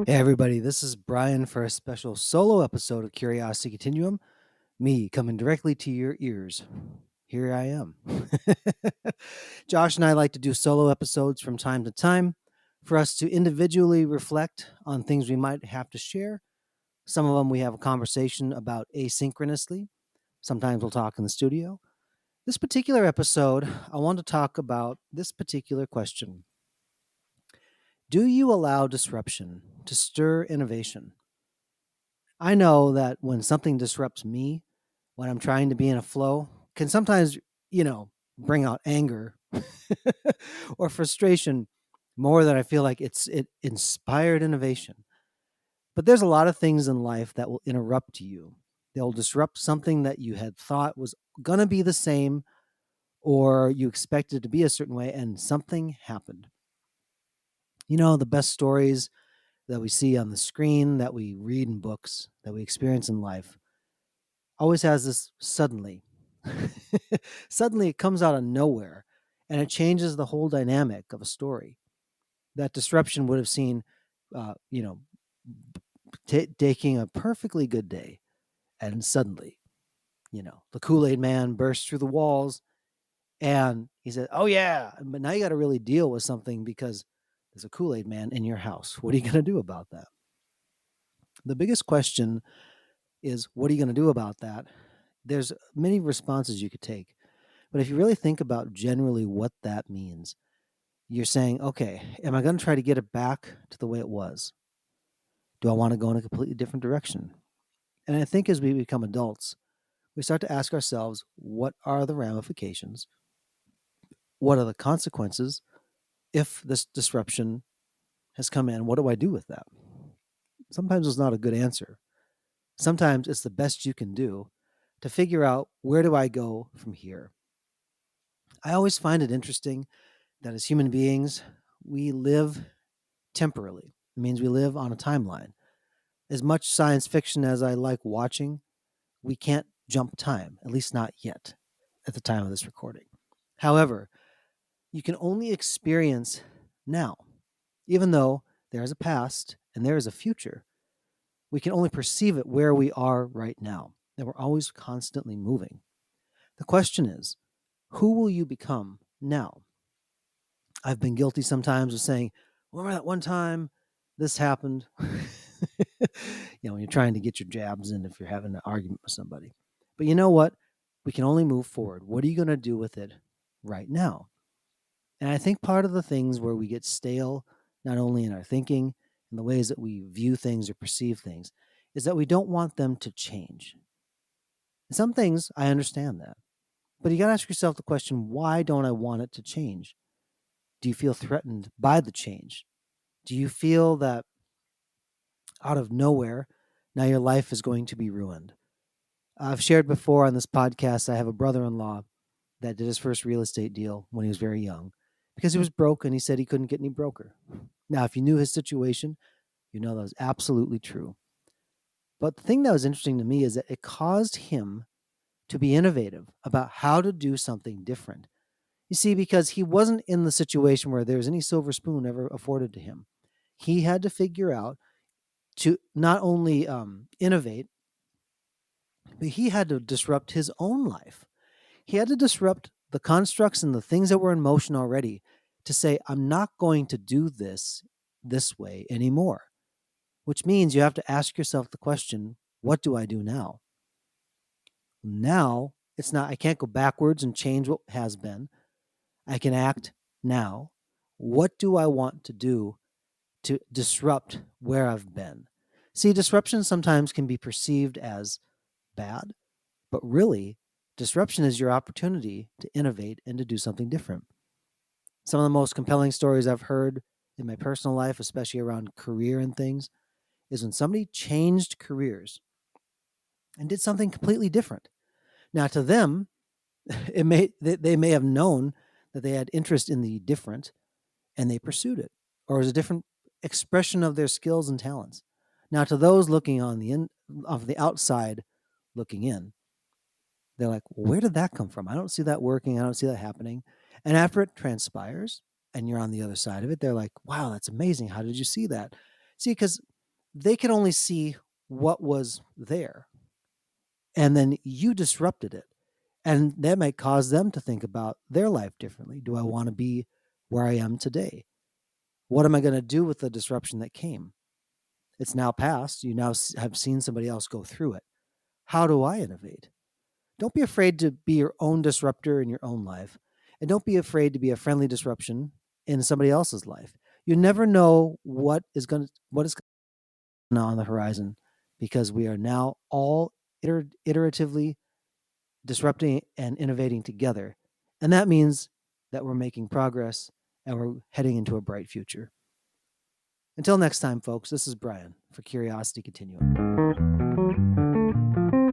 Hey everybody, this is Brian for a special solo episode of Curiosity Continuum. Me coming directly to your ears. Here I am. Josh and I like to do solo episodes from time to time for us to individually reflect on things we might have to share. Some of them we have a conversation about asynchronously. Sometimes we'll talk in the studio. This particular episode, I want to talk about this particular question. Do you allow disruption to stir innovation? I know that when something disrupts me, when I'm trying to be in a flow, can sometimes, bring out anger or frustration more than I feel like it inspired innovation. But there's a lot of things in life that will interrupt you. They'll disrupt something that you had thought was going to be the same or you expected it to be a certain way and something happened. The best stories that we see on the screen, that we read in books, that we experience in life always has this suddenly. Suddenly it comes out of nowhere and it changes the whole dynamic of a story. That disruption would have seen, uh, you know, taking a perfectly good day and suddenly, the Kool-Aid man bursts through the walls and he said, "Oh yeah, but now you got to really deal with something because there's a Kool-Aid man in your house. What are you going to do about that?" The biggest question is, what are you going to do about that? There's many responses you could take. But if you really think about generally what that means, you're saying, okay, am I going to try to get it back to the way it was? Do I want to go in a completely different direction? And I think as we become adults, we start to ask ourselves, what are the ramifications? What are the consequences if this disruption has come in? What do I do with that? Sometimes it's not a good answer. Sometimes it's the best you can do to figure out, where do I go from here? I always find it interesting that as human beings, we live temporally. It means we live on a timeline. As much science fiction as I like watching, we can't jump time, at least not yet at the time of this recording. However, you can only experience now. Even though there is a past and there is a future, we can only perceive it where we are right now. And we're always constantly moving. The question is, who will you become now? I've been guilty sometimes of saying, remember that one time this happened? When you're trying to get your jabs in, if you're having an argument with somebody. But you know what? We can only move forward. What are you going to do with it right now? And I think part of the things where we get stale, not only in our thinking and the ways that we view things or perceive things, is that we don't want them to change. Some things, I understand that. But you got to ask yourself the question, why don't I want it to change? Do you feel threatened by the change? Do you feel that out of nowhere, now your life is going to be ruined? I've shared before on this podcast, I have a brother in law that did his first real estate deal when he was very young because he was broke and he said he couldn't get any broker. Now, if you knew his situation, you know that was absolutely true. But the thing that was interesting to me is that it caused him to be innovative about how to do something different. You see, because he wasn't in the situation where there was any silver spoon ever afforded to him. He had to figure out to not only innovate, but he had to disrupt his own life. He had to disrupt the constructs and the things that were in motion already to say, I'm not going to do this way anymore, which means you have to ask yourself the question, what do I do now? Now, it's not, I can't go backwards and change what has been. I can act now. What do I want to do to disrupt where I've been? See, disruption sometimes can be perceived as bad, but really, disruption is your opportunity to innovate and to do something different. Some of the most compelling stories I've heard in my personal life, especially around career and things, is when somebody changed careers and did something completely different. Now, to them, they may have known that they had interest in the different and they pursued it, or it was a different expression of their skills and talents. Now, to those looking on the outside, looking in, they're like, well, where did that come from? I don't see that working. I don't see that happening. And after it transpires and you're on the other side of it, they're like, wow, that's amazing. How did you see that? See, because they can only see what was there. And then you disrupted it. And that might cause them to think about their life differently. Do I want to be where I am today? What am I going to do with the disruption that came? It's now past. You now have seen somebody else go through it. How do I innovate? Don't be afraid to be your own disruptor in your own life. And don't be afraid to be a friendly disruption in somebody else's life. You never know what is now on the horizon, because we are now all iteratively disrupting and innovating together. And that means that we're making progress and we're heading into a bright future. Until next time, folks, this is Brian for Curiosity Continuum.